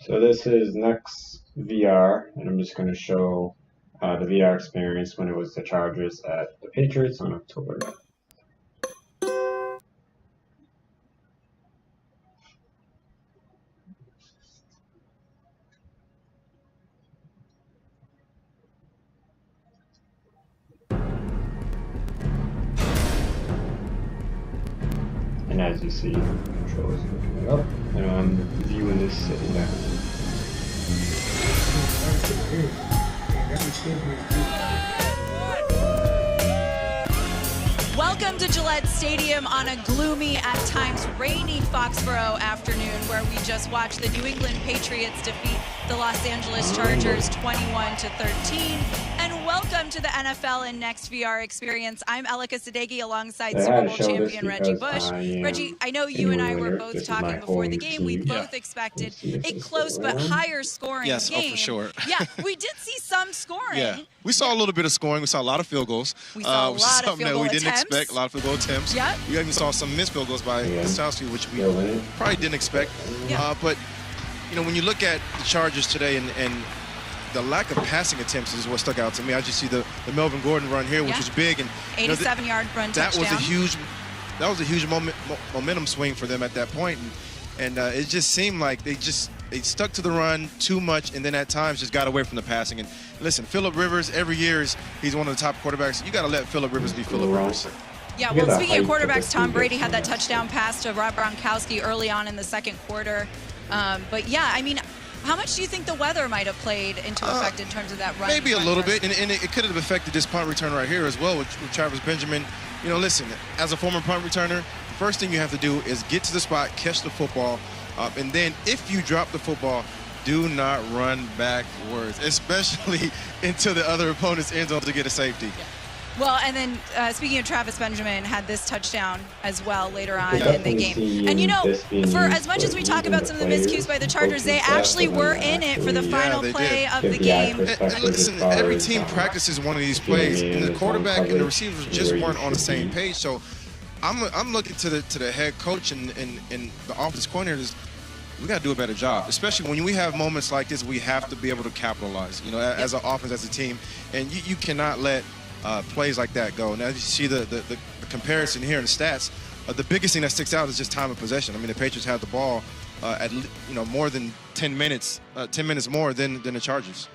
So this is NextVR, and I'm just going to show the VR experience when it was the Chargers at the Patriots on October 9th. And as you see, the controls are coming up, and I'm viewing this sitting down. Welcome to Gillette Stadium on a gloomy, at times rainy Foxborough afternoon, where we just watched the New England Patriots defeat the Los Angeles Chargers 21-13. And welcome to the NFL and NextVR experience. I'm Elika Sadeghi alongside Super Bowl champion Reggie Bush. Reggie, I know you and I were both talking before the game. We both expected a close but higher scoring game. Yes, for sure. Yeah, we did see some scoring. Yeah, we saw a little bit of scoring. We saw a lot of field goals. We saw a lot of field goal attempts. Didn't expect, a lot of field goal attempts. Yep. We even saw some missed field goals by Kosowski, which we probably didn't expect. But, you know, when you look at the Chargers today and the lack of passing attempts is what stuck out to me. I just see the Melvin Gordon run here, which was big. And 87-yard run touchdown. That was a huge momentum swing for them at that point. And it just seemed like they stuck to the run too much, and then at times just got away from the passing. And listen, Phillip Rivers, every year he's one of the top quarterbacks. You got to let Phillip Rivers be Phillip Rivers. Yeah, well, speaking of quarterbacks, Tom Brady had that touchdown pass to Rob Gronkowski early on in the second quarter. But yeah, I mean, how much do you think the weather might have played into effect in terms of that run? Maybe a little bit, and it could have affected this punt return right here as well with Travis Benjamin. You know, listen, as a former punt returner, first thing you have to do is get to the spot, catch the football, and then if you drop the football, do not run backwards, especially into the other opponent's end zone to get a safety. Yeah. Well, and then speaking of Travis Benjamin, had this touchdown as well later on in the game. And, you know, for as much as we talk about some of the miscues by the Chargers, they actually were in it for the final play of the game. And listen, every team practices one of these plays, and the quarterback and the receivers just weren't on the same page. So I'm looking to the head coach and the offense coordinators. We got to do a better job, especially when we have moments like this. We have to be able to capitalize, you know, as an offense, as a team, and you cannot let plays like that go. Now, as you see the comparison here in the stats, the biggest thing that sticks out is just time of possession. I mean, the Patriots had the ball at more than 10 minutes, 10 minutes more than the Chargers.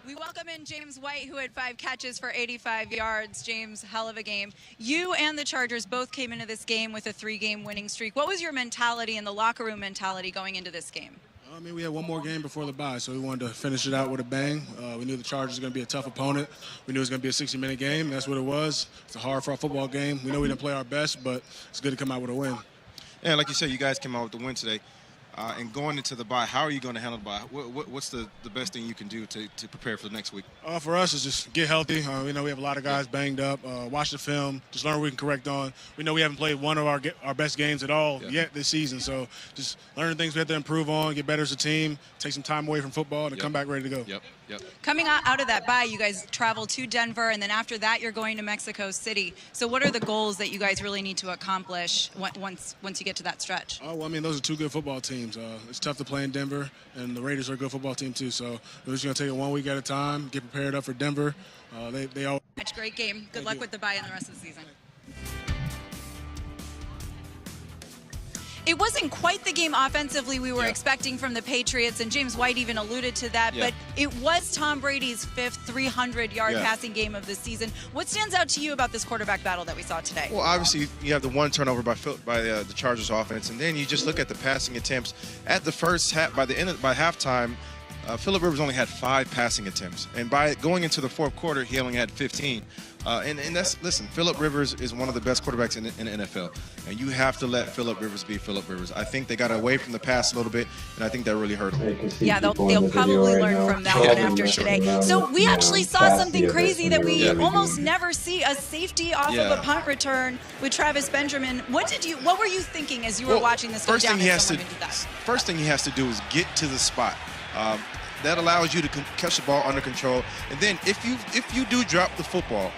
We welcome in James White, who had 5 catches for 85 yards. James, hell of a game. You and the Chargers both came into this game with a 3-game winning streak. What was your mentality and the locker room mentality going into this game? I mean, we had one more game before the bye, so we wanted to finish it out with a bang. We knew the Chargers were going to be a tough opponent. We knew it was going to be a 60-minute game. That's what it was. It's a hard-fought football game. We know we didn't play our best, but it's good to come out with a win. Yeah, like you said, you guys came out with the win today. And going into the bye, how are you going to handle the bye? What's the best thing you can do to prepare for the next week? For us, is just get healthy. We know we have a lot of guys banged up. Watch the film. Just learn what we can correct on. We know we haven't played one of our best games at all yet this season. So just learn the things we have to improve on, get better as a team, take some time away from football, and come back ready to go. Coming out of that bye, you guys travel to Denver, and then after that, you're going to Mexico City. So what are the goals that you guys really need to accomplish once you get to that stretch? Well, I mean, those are 2 good football teams. It's tough to play in Denver, and the Raiders are a good football team too. So we're just going to take it 1 week at a time, get prepared up for Denver. They all. Great game. Good luck with the bye and the rest of the season. It wasn't quite the game offensively we were expecting from the Patriots, and James White even alluded to that, but it was Tom Brady's 5th 300-yard passing game of the season. What stands out to you about this quarterback battle that we saw today? Well, obviously, you have the 1 turnover by the Chargers offense, and then you just look at the passing attempts. At the first half, by halftime, Phillip Rivers only had 5 passing attempts, and by going into the fourth quarter, he only had 15. And that's, listen, Phillip Rivers is one of the best quarterbacks in the NFL, and you have to let Phillip Rivers be Phillip Rivers. I think they got away from the pass a little bit, and I think that really hurt him. Yeah, they'll probably learn from that one after today. So we actually saw something crazy that we almost never see, a safety off of a punt return with Travis Benjamin. What were you thinking as you were watching this go down? First thing he has to do is get to the spot. That allows you to catch the ball under control, and then if you do drop the football,